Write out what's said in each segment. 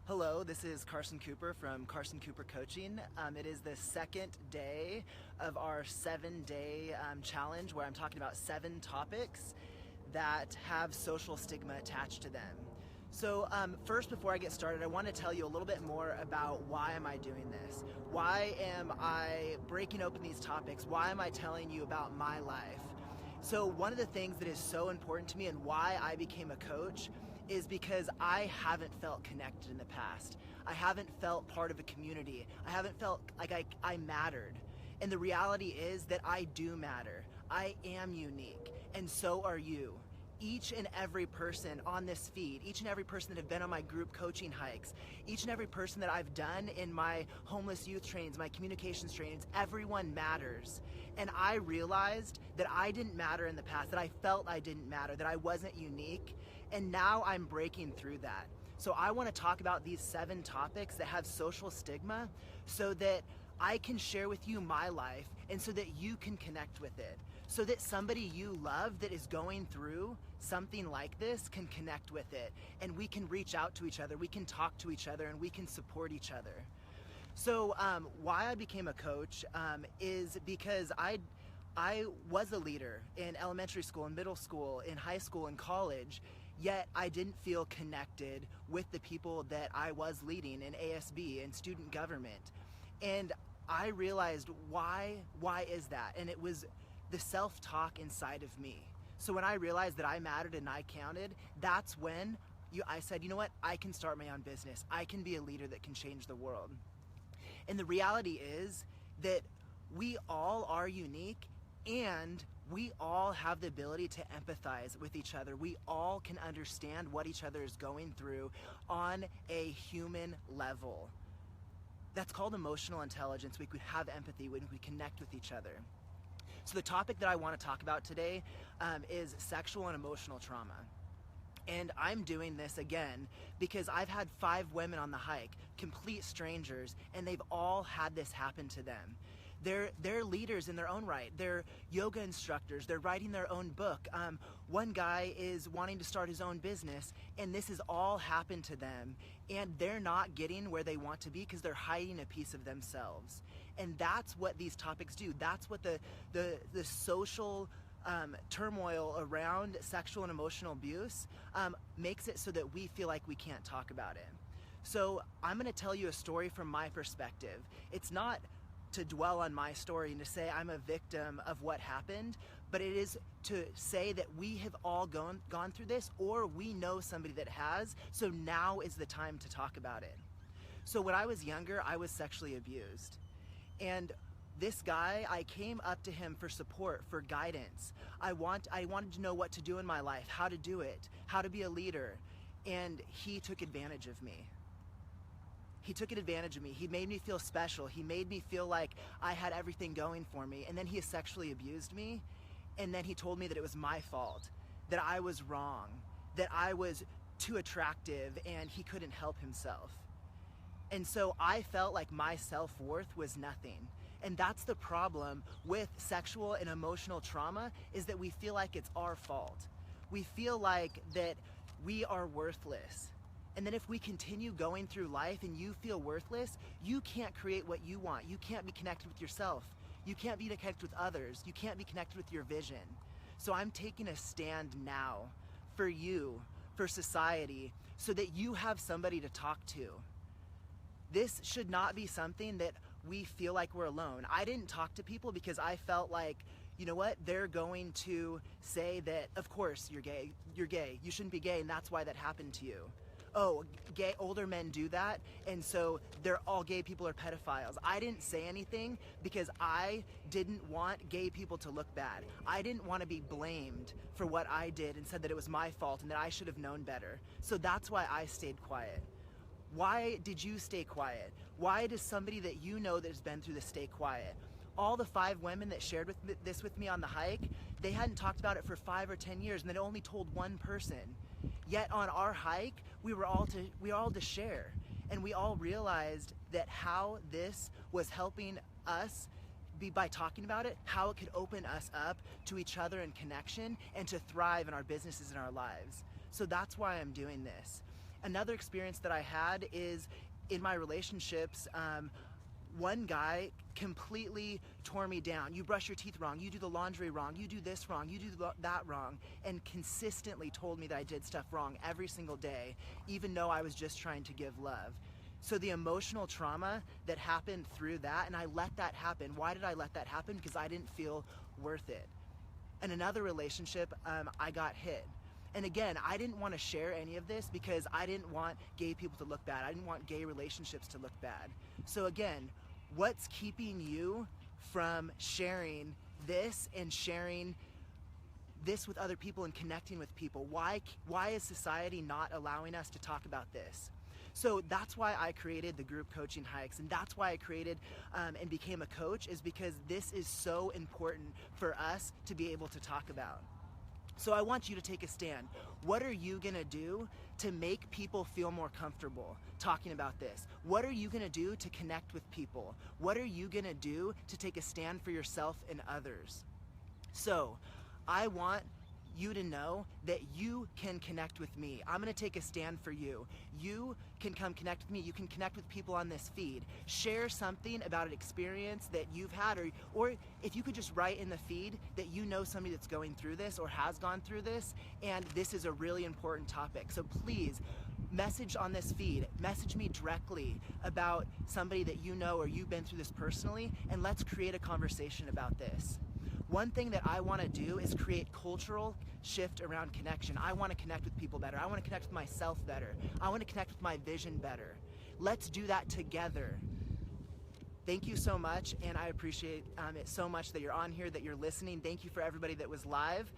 Hello, this is Carson Cooper from Carson Cooper Coaching. It is the second day of our 7-day challenge where I'm talking about 7 topics that have social stigma attached to them. So first, before I get started, I want to tell you a little bit more about why am I doing this? Why am I breaking open these topics? Why am I telling you about my life? So one of the things that is so important to me and why I became a coach is because I haven't felt connected in the past. I haven't felt part of a community. I haven't felt like I mattered. And the reality is that I do matter. I am unique, and so are you. Each and every person on this feed, each and every person that have been on my group coaching hikes, each and every person that I've done in my homeless youth trainings, my communications trainings, everyone matters. And I realized that I didn't matter in the past, that I felt I didn't matter, that I wasn't unique, and now I'm breaking through that. So I want to talk about these 7 topics that have social stigma so that I can share with you my life and so that you can connect with it. So that somebody you love that is going through something like this can connect with it. And we can reach out to each other, we can talk to each other, and we can support each other. So why I became a coach is because I was a leader in elementary school, in middle school, in high school, in college, yet I didn't feel connected with the people that I was leading in ASB and student government. And I realized why is that? And it was the self-talk inside of me. So when I realized that I mattered and I counted, that's when I said, you know what? I can start my own business. I can be a leader that can change the world. And the reality is that we all are unique and we all have the ability to empathize with each other. We all can understand what each other is going through on a human level. That's called emotional intelligence. We could have empathy when we connect with each other. So the topic that I want to talk about today is sexual and emotional trauma. And I'm doing this again because I've had 5 women on the hike, complete strangers, and they've all had this happen to them. They're leaders in their own right. They're yoga instructors. They're writing their own book. One guy is wanting to start his own business, and this has all happened to them. And they're not getting where they want to be because they're hiding a piece of themselves. And that's what these topics do. That's what the social turmoil around sexual and emotional abuse makes it so that we feel like we can't talk about it. So I'm going to tell you a story from my perspective. It's not to dwell on my story and to say I'm a victim of what happened, but it is to say that we have all gone through this, or we know somebody that has, so now is the time to talk about it. So when I was younger, I was sexually abused. And this guy, I came up to him for support, for guidance. I wanted to know what to do in my life, how to do it, how to be a leader, and he took advantage of me. He took advantage of me. He made me feel special. He made me feel like I had everything going for me. And then he sexually abused me. And then he told me that it was my fault, that I was wrong, that I was too attractive and he couldn't help himself. And so I felt like my self-worth was nothing. And that's the problem with sexual and emotional trauma, is that we feel like it's our fault. We feel like that we are worthless. And then if we continue going through life and you feel worthless, you can't create what you want. You can't be connected with yourself. You can't be connected with others. You can't be connected with your vision. So I'm taking a stand now for you, for society, so that you have somebody to talk to. This should not be something that we feel like we're alone. I didn't talk to people because I felt like, you know what, they're going to say that, of course, you're gay, you shouldn't be gay, and that's why that happened to you. Oh, gay older men do that, and so all gay people are pedophiles. I didn't say anything because I didn't want gay people to look bad. I didn't want to be blamed for what I did and said that it was my fault and that I should have known better. So that's why I stayed quiet. Why did you stay quiet? Why does somebody that you know that has been through this stay quiet? All the 5 women that shared this with me on the hike, they hadn't talked about it for 5 or 10 years, and they only told one person. Yet on our hike, we were all to share, and we all realized that how this was helping us by talking about it, how it could open us up to each other in connection and to thrive in our businesses and our lives. So that's why I'm doing this. Another experience that I had is in my relationships, one guy completely tore me down. You brush your teeth wrong, you do the laundry wrong, you do this wrong, you do that wrong, and consistently told me that I did stuff wrong every single day, even though I was just trying to give love. So the emotional trauma that happened through that, and I let that happen. Why did I let that happen? Because I didn't feel worth it. In another relationship, I got hit. And again, I didn't want to share any of this because I didn't want gay people to look bad. I didn't want gay relationships to look bad. So again, what's keeping you from sharing this and sharing this with other people and connecting with people? Why is society not allowing us to talk about this? So that's why I created the group coaching hikes, and that's why I created and became a coach, is because this is so important for us to be able to talk about. So I want you to take a stand. What are you gonna do to make people feel more comfortable talking about this? What are you gonna do to connect with people? What are you gonna do to take a stand for yourself and others? So I want you to know that you can connect with me. I'm gonna take a stand for you. You can come connect with me. You can connect with people on this feed. Share something about an experience that you've had, or if you could just write in the feed that you know somebody that's going through this or has gone through this, and this is a really important topic. So please, message on this feed, message me directly about somebody that you know or you've been through this personally, and let's create a conversation about this. One thing that I want to do is create cultural shift around connection. I want to connect with people better. I want to connect with myself better. I want to connect with my vision better. Let's do that together. Thank you so much, and I appreciate it so much that you're on here, that you're listening. Thank you for everybody that was live,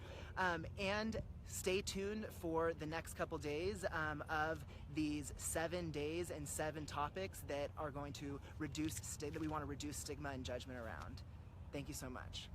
and stay tuned for the next couple days of these 7 days and 7 topics that are going to that we want to reduce stigma and judgment around. Thank you so much.